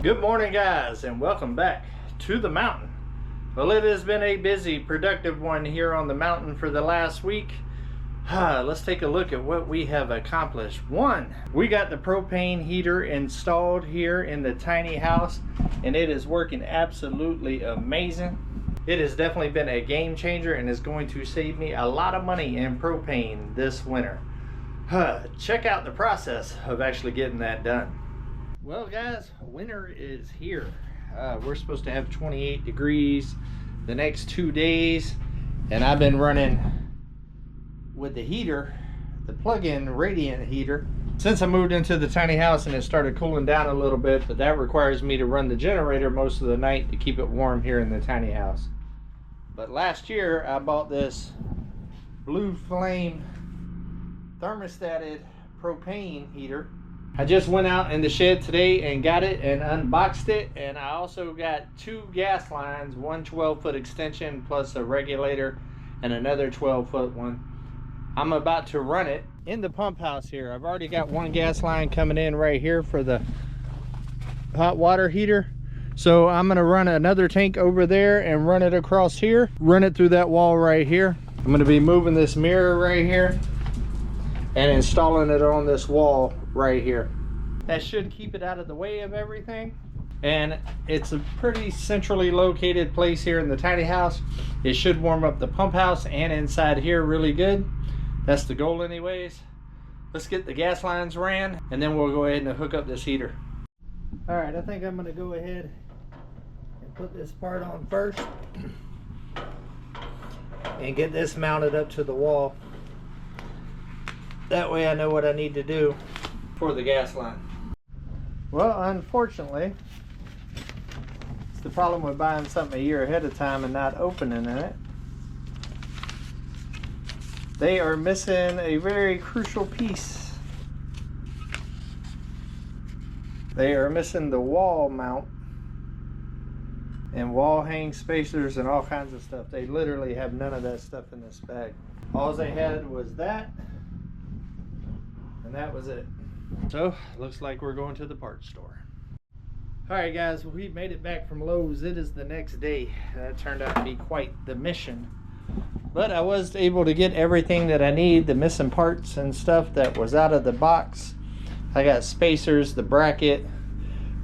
Good morning, guys, and welcome back to the mountain. Well, it has been a busy, productive one here on the mountain for the last week. Let's take a look at what we have accomplished. One, we got the propane heater installed here in the tiny house, and it is working absolutely amazing. It has definitely been a game changer and is going to save me a lot of money in propane this winter. Check out the process of actually getting that done. Well, guys, winter is here. We're supposed to have 28 degrees the next 2 days, and I've been running with the heater, the plug-in radiant heater, since I moved into the tiny house, and it started cooling down a little bit, but that requires me to run the generator most of the night to keep it warm here in the tiny house. But last year I bought this Blue Flame thermostated propane heater. I just went out in the shed today and got it and unboxed it, and I also got 2 gas lines, one 12-foot extension plus a regulator and another 12-foot one. I'm about to run it in the pump house here. I've already got one gas line coming in right here for the hot water heater, so I'm gonna run another tank over there and run it across here, run it through that wall right here. I'm gonna be moving this mirror right here and installing it on this wall right here. That should keep it out of the way of everything, and it's a pretty centrally located place here in the tiny house. It should warm up the pump house and inside here really good. That's the goal anyways. Let's get the gas lines ran, and then we'll go ahead and hook up this heater. All right, I think I'm gonna go ahead and put this part on first and get this mounted up to the wall. That way I know what I need to do for the gas line. Well, unfortunately, it's the problem with buying something a year ahead of time and not opening it. They are missing a very crucial piece. They are missing the wall mount and wall hang spacers and all kinds of stuff. They literally have none of that stuff in this bag. All they had was that, and that was it. So looks like we're going to the parts store. All right, guys, we made it back from Lowe's. It is the next day. That turned out to be quite the mission, but I was able to get everything that I need, the missing parts and stuff that was out of the box. I got spacers, the bracket,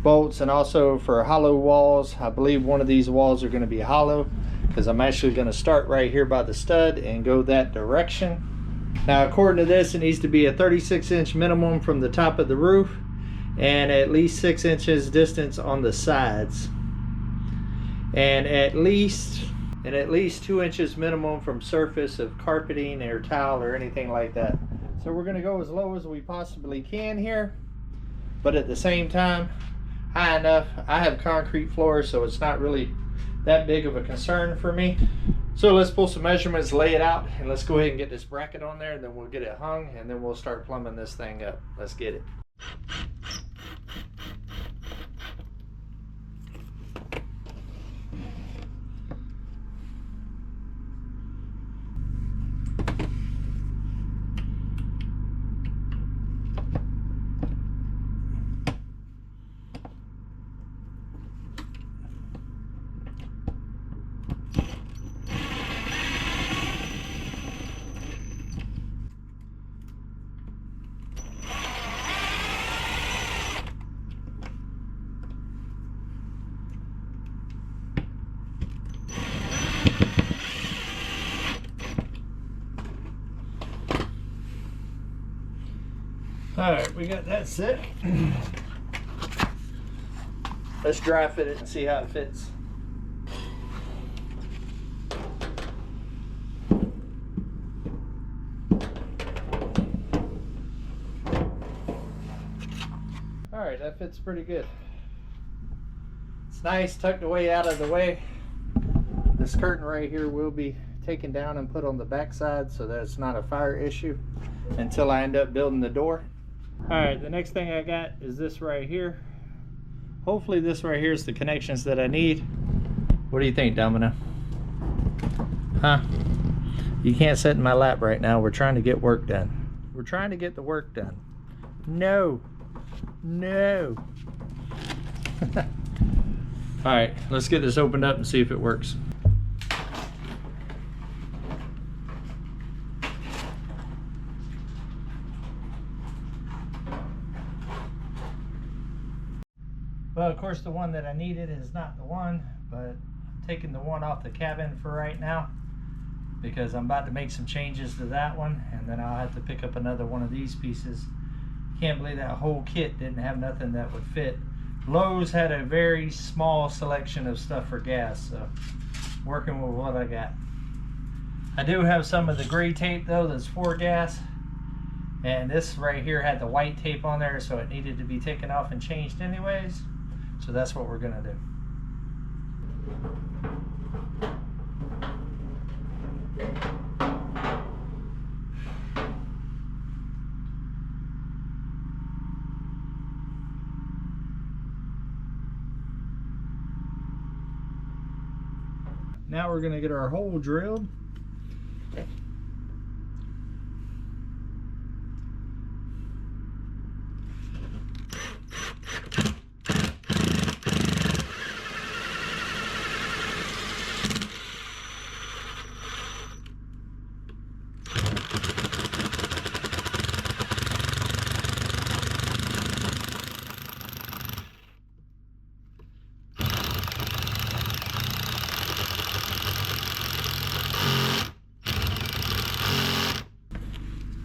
bolts, and also for hollow walls. I believe one of these walls are going to be hollow because I'm actually going to start right here by the stud and go that direction. Now, according to this, it needs to be a 36-inch minimum from the top of the roof and at least 6 inches distance on the sides, and at least 2 inches minimum from surface of carpeting or tile or anything like that. So we're going to go as low as we possibly can here, but at the same time high enough. I have concrete floors, so it's not really that big of a concern for me. So let's pull some measurements, lay it out, and let's go ahead and get this bracket on there, and then we'll get it hung, and then we'll start plumbing this thing up. Let's get it. All right, we got that set. Let's dry fit it and see how it fits. All right, that fits pretty good. It's nice, tucked away out of the way. This curtain right here will be taken down and put on the back side so that it's not a fire issue until I end up building the door. All right, the next thing I got is this right here. Hopefully this right here is the connections that I need. What do you think, Domino? Huh? You can't sit in my lap right now. We're trying to get work done. We're trying to get the work done. No. No. All right, let's get this opened up and see if it works. Well, of course, the one that I needed is not the one, but I'm taking the one off the cabin for right now because I'm about to make some changes to that one, and then I'll have to pick up another one of these pieces. Can't believe that whole kit didn't have nothing that would fit. Lowe's had a very small selection of stuff for gas, so working with what I got. I do have some of the gray tape though that's for gas, and this right here had the white tape on there, so it needed to be taken off and changed anyways. So that's what we're gonna do. Now we're gonna get our hole drilled.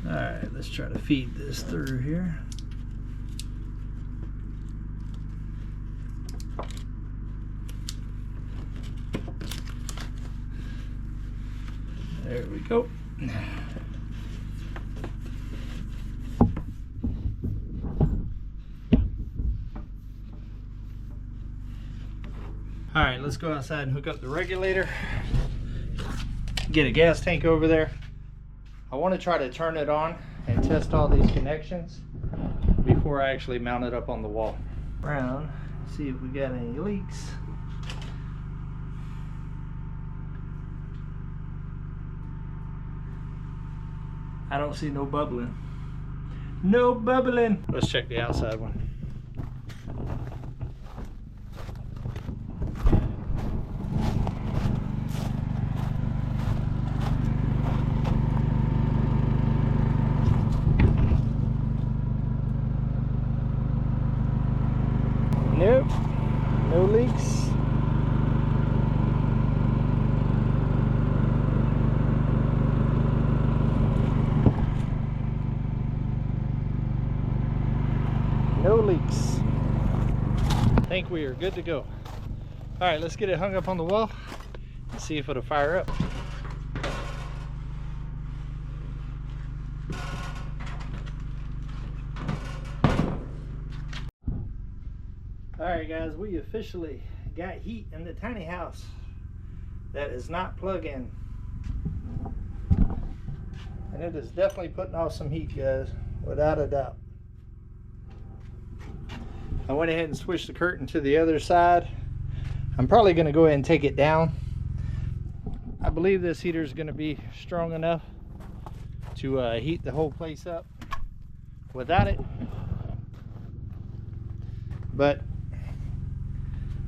Alright, let's try to feed this through here. There we go. Alright, let's go outside and hook up the regulator. Get a gas tank over there. I want to try to turn it on and test all these connections before I actually mount it up on the wall. Around, see if we got any leaks. I don't see no bubbling. No bubbling. Let's check the outside one. Nope, no leaks. No leaks. I think we are good to go. All right, let's get it hung up on the wall and see if it'll fire up. Alright guys, we officially got heat in the tiny house that is not plug-in. And it is definitely putting off some heat, guys, without a doubt. I went ahead and switched the curtain to the other side. I'm probably going to go ahead and take it down. I believe this heater is going to be strong enough to heat the whole place up without it. But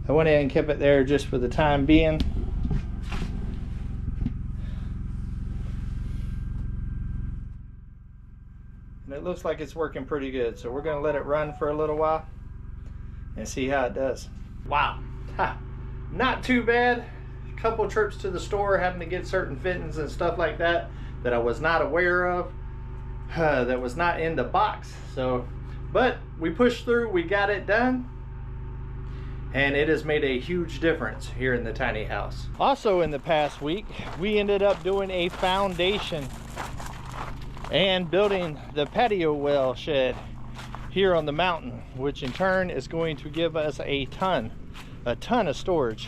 I went ahead and kept it there just for the time being. And it looks like it's working pretty good. So we're going to let it run for a little while and see how it does. Wow. Ha. Not too bad. A couple trips to the store having to get certain fittings and stuff like that I was not aware of. That was not in the box. So, but we pushed through. We got it done. And it has made a huge difference here in the tiny house. Also in the past week, we ended up doing a foundation and building the patio well shed here on the mountain, which in turn is going to give us a ton of storage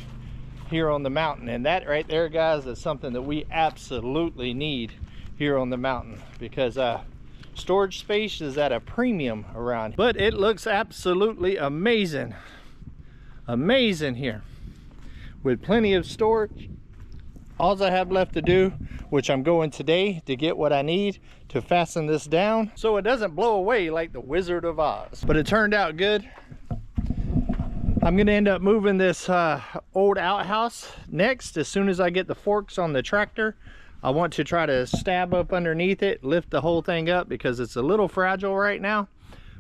here on the mountain. And that right there, guys, is something that we absolutely need here on the mountain, because storage space is at a premium around. But it looks absolutely amazing. Amazing here with plenty of storage. All I have left to do, which I'm going today to get what I need to fasten this down so it doesn't blow away like the Wizard of Oz. But it turned out good. I'm gonna end up moving this old outhouse next. As soon as I get the forks on the tractor, I want to try to stab up underneath it, lift the whole thing up because it's a little fragile right now.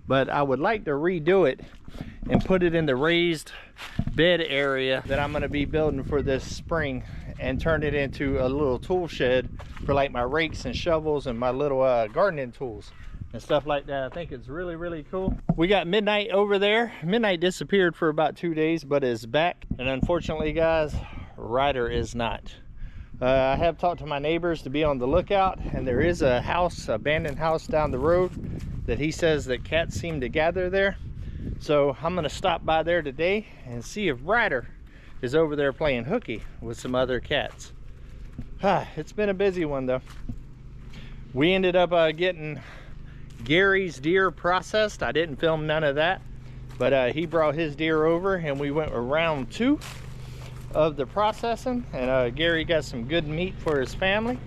But I would like to redo it and put it in the raised bed area that I'm gonna be building for this spring, and turn it into a little tool shed for like my rakes and shovels and my little gardening tools and stuff like that. I think it's really, really cool. We got Midnight over there. Midnight disappeared for about 2 days, but is back. And unfortunately, guys, Ryder is not. I have talked to my neighbors to be on the lookout, and there is a house, abandoned house down the road that he says that cats seem to gather there. So I'm gonna stop by there today and see if Ryder is over there playing hooky with some other cats. It's been a busy one though. We ended up getting Gary's deer processed. I didn't film none of that, but he brought his deer over and we went around 2 of the processing, and Gary got some good meat for his family.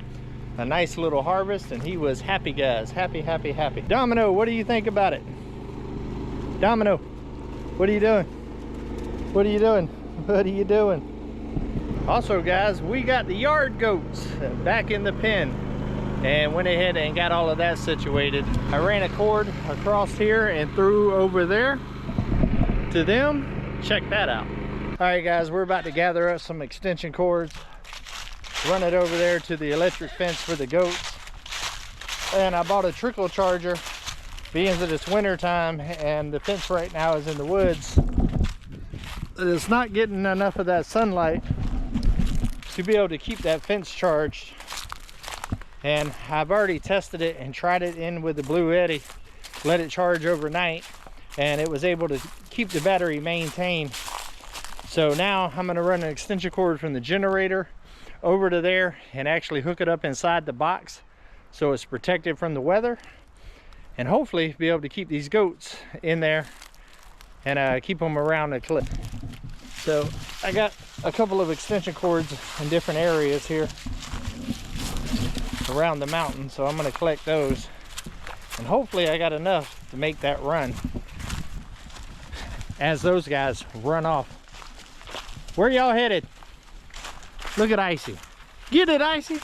A nice little harvest, and he was happy, guys. Happy, happy, happy. Domino, what do you think about it? Domino, what are you doing? What are you doing? What are you doing? Also, guys, we got the yard goats back in the pen, and went ahead and got all of that situated. I ran a cord across here and through over there to them. Check that out. All right, guys, we're about to gather up some extension cords, run it over there to the electric fence for the goats. And I bought a trickle charger, being that it's winter time and the fence right now is in the woods. It's not getting enough of that sunlight to be able to keep that fence charged. And I've already tested it and tried it in with the Blue Eddy, let it charge overnight, and it was able to keep the battery maintained. So now I'm going to run an extension cord from the generator over to there and actually hook it up inside the box so it's protected from the weather, and hopefully be able to keep these goats in there and keep them around the cliff. So I got a couple of extension cords in different areas here around the mountain, so I'm going to collect those, and hopefully I got enough to make that run as those guys run off. Where y'all headed? Look at Icy. Get it, Icy.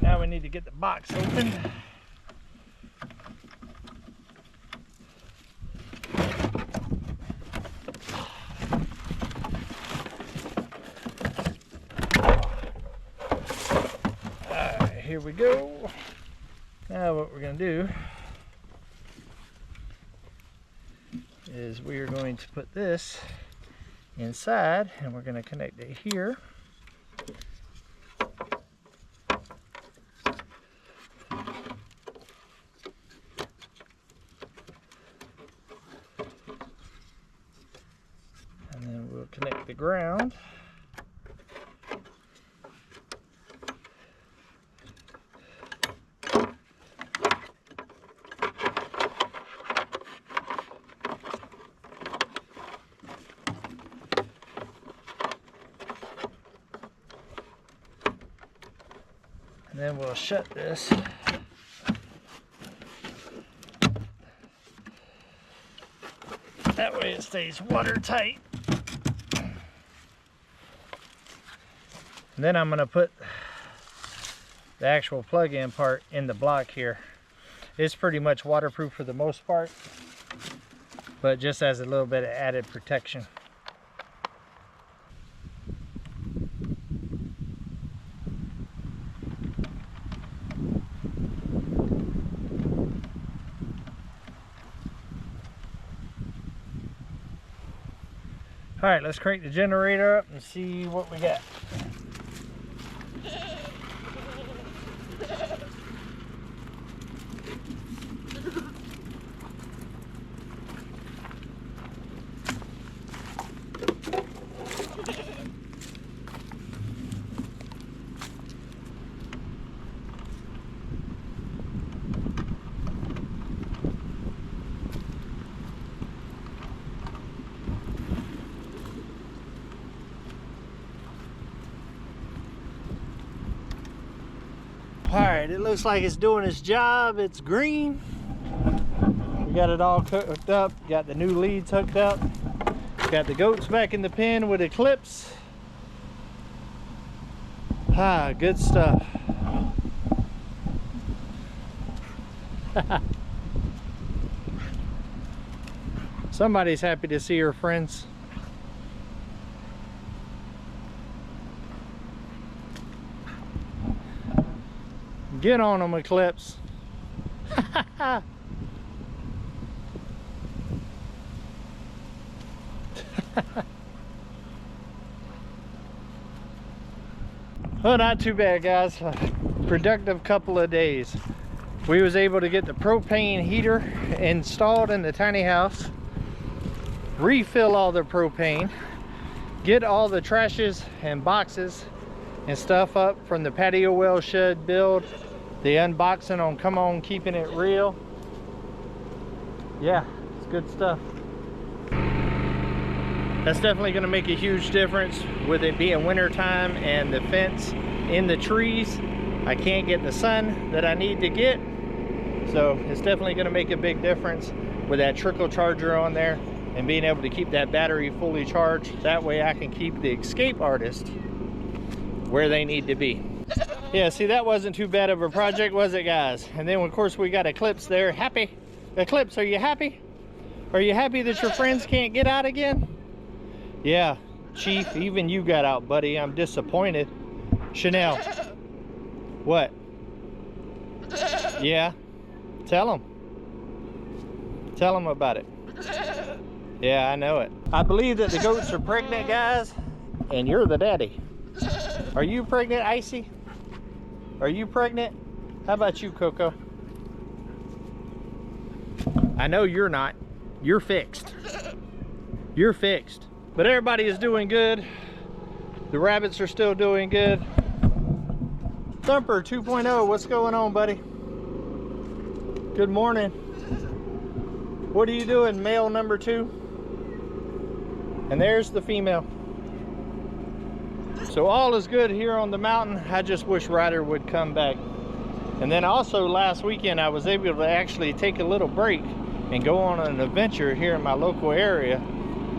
Now we need to get the box open. Alright, here we go. Now what we're going to do is we are going to put this inside, and we're going to connect it here. Connect the ground. And then we'll shut this. That way it stays watertight. And then I'm going to put the actual plug-in part in the block here. It's pretty much waterproof for the most part. but just as a little bit of added protection. All right, let's crank the generator up and see what we got. All right, it looks like it's doing its job. It's green. We got it all hooked up. Got the new leads hooked up. Got the goats back in the pen with the clips. Ah, good stuff. Somebody's happy to see her friends. Get on them, Eclipse. Well, not too bad, guys. Productive couple of days. We was able to get the propane heater installed in the tiny house, refill all the propane, get all the trashes and boxes and stuff up from the patio well shed build, the unboxing on Come On Keeping It Real. Yeah, it's good stuff. That's definitely going to make a huge difference with it being winter time and the fence in the trees. I can't get the sun that I need to get, so it's definitely going to make a big difference with that trickle charger on there and being able to keep that battery fully charged. That way I can keep the Escape Artist where they need to be. Yeah, see, that wasn't too bad of a project, was it, guys? And then of course we got Eclipse there. Happy? Eclipse, are you happy? Are you happy that your friends can't get out again? Yeah, Chief, even you got out, buddy. I'm disappointed. Chanel. What? Yeah? Tell them. Tell them about it. Yeah, I know it. I believe that the goats are pregnant, guys, and you're the daddy. Are you pregnant, Icy? Are you pregnant? How about you, Coco? I know you're not. You're fixed. You're fixed. But everybody is doing good. The rabbits are still doing good. Thumper 2.0, what's going on, buddy? Good morning. What are you doing, male number 2? And there's the female. So all is good here on the mountain. I just wish Ryder would come back. And then also last weekend I was able to actually take a little break and go on an adventure here in my local area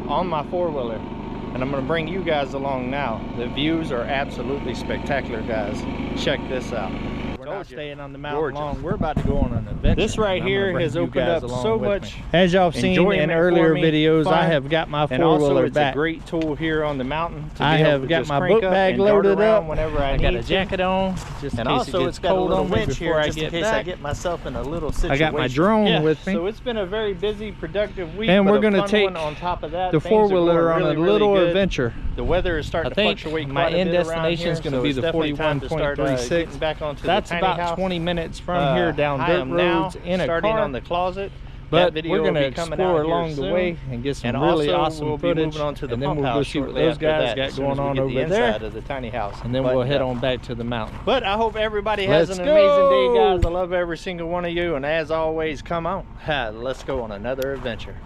on my 4-wheeler, and I'm going to bring you guys along now. The views are absolutely spectacular, guys. Check this out. We're not staying on the mountain long. We're about to go on an adventure. This right here has opened up so much. As y'all have seen in earlier videos, I have got my 4-wheeler back. It's a great tool here on the mountain. I have got my book bag loaded up whenever I got a jacket on, just in case it gets cold on me before I get back. I get myself in a little situation. I got my drone with me. So it's been a very busy, productive week. And we're going to take on top of that, the 4-wheeler on a little adventure. The weather is starting to fluctuate quite a bit. My end destination is going to be the 41.36. That's about 20 minutes from here down dirt roads in a car. On the closet. But we're going to explore along the way and get some really awesome footage. And then we'll go see what those guys got going on over there. Of the tiny house. And then we'll head on back to the mountain. But I hope everybody has an amazing day, guys. I love every single one of you. And as always, come on. Let's go on another adventure.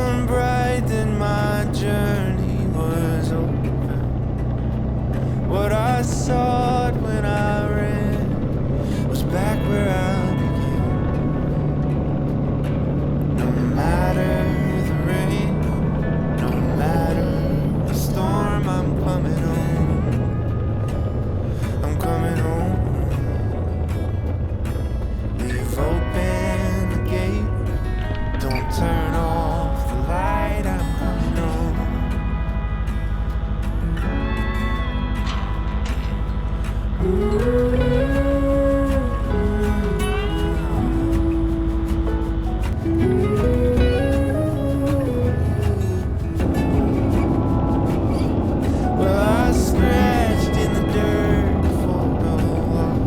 shone bright, then my journey was over. What I sought when I ran was back where I began. No matter the rain, no matter the storm, I'm coming home. I'm coming home. Leave open the gate, don't turn off the light, I'm coming home. Well, I scratched in the dirt for a while.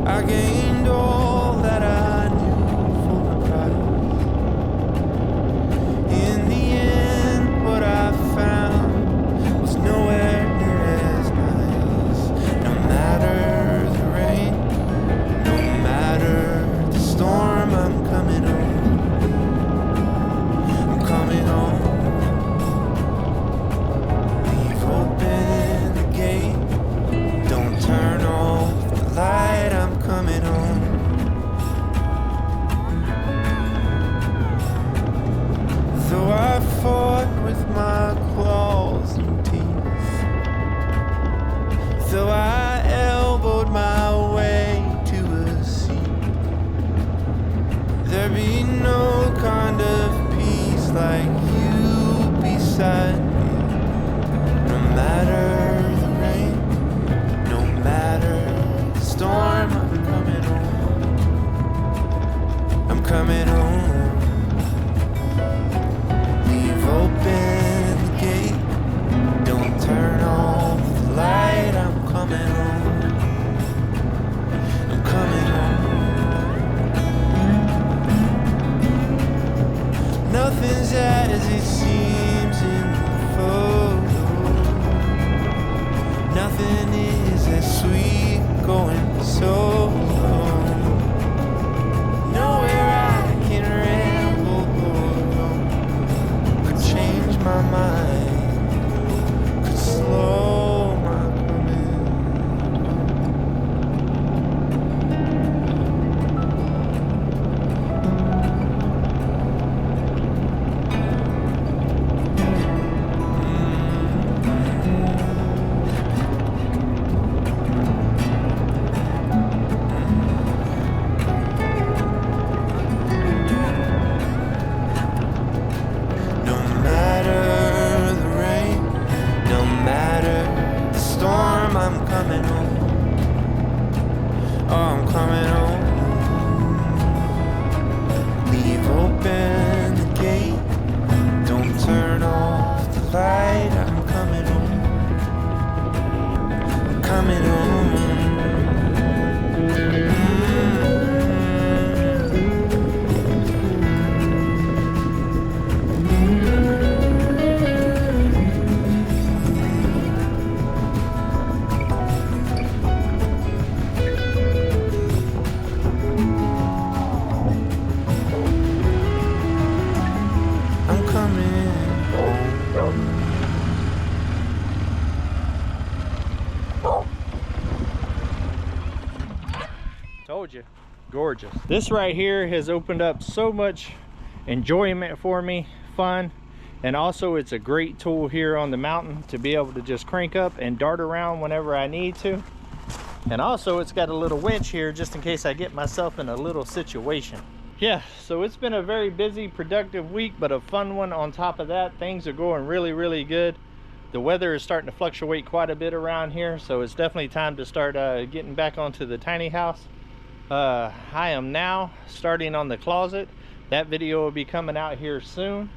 I gained all that I knew for a price. In the end, what I found was nowhere near as nice. No matter the rain, no matter the storm, I'm coming home. I'm coming home. Leave open the gate, don't turn off the light, I'm coming home. Though I fought with my claws and teeth, though I elbowed my way to a seat, there be no kind of peace like you beside me. No matter the rain, no matter the storm, I'm coming home. I'm coming home. Leave open the gate, don't turn off the light, I'm coming home. I'm coming home. Nothing's as it seems in the photo. Nothing is as sweet going so slow. Nowhere I can ramble or roam could change my mind, could slow my coming. No matter the rain, no matter the storm, I'm coming home. Oh, I'm coming home. Leave open the gate, don't turn off the light, I'm coming home. I'm coming home. I'm coming home. Told you, gorgeous. This right here has opened up so much enjoyment for me, fun, and also it's a great tool here on the mountain to be able to just crank up and dart around whenever I need to. And also it's got a little winch here just in case I get myself in a little situation. Yeah, so it's been a very busy, productive week, but a fun one on top of that. Things are going really, really good. The weather is starting to fluctuate quite a bit around here, so it's definitely time to start getting back onto the tiny house. I am now starting on the closet. That video will be coming out here soon.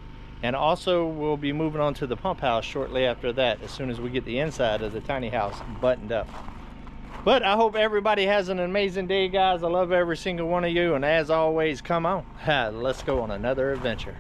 And also we'll be moving on to the pump house shortly after that, as soon as we get the inside of the tiny house buttoned up. But I hope everybody has an amazing day, guys. I love every single one of you, and as always, come on, let's go on another adventure.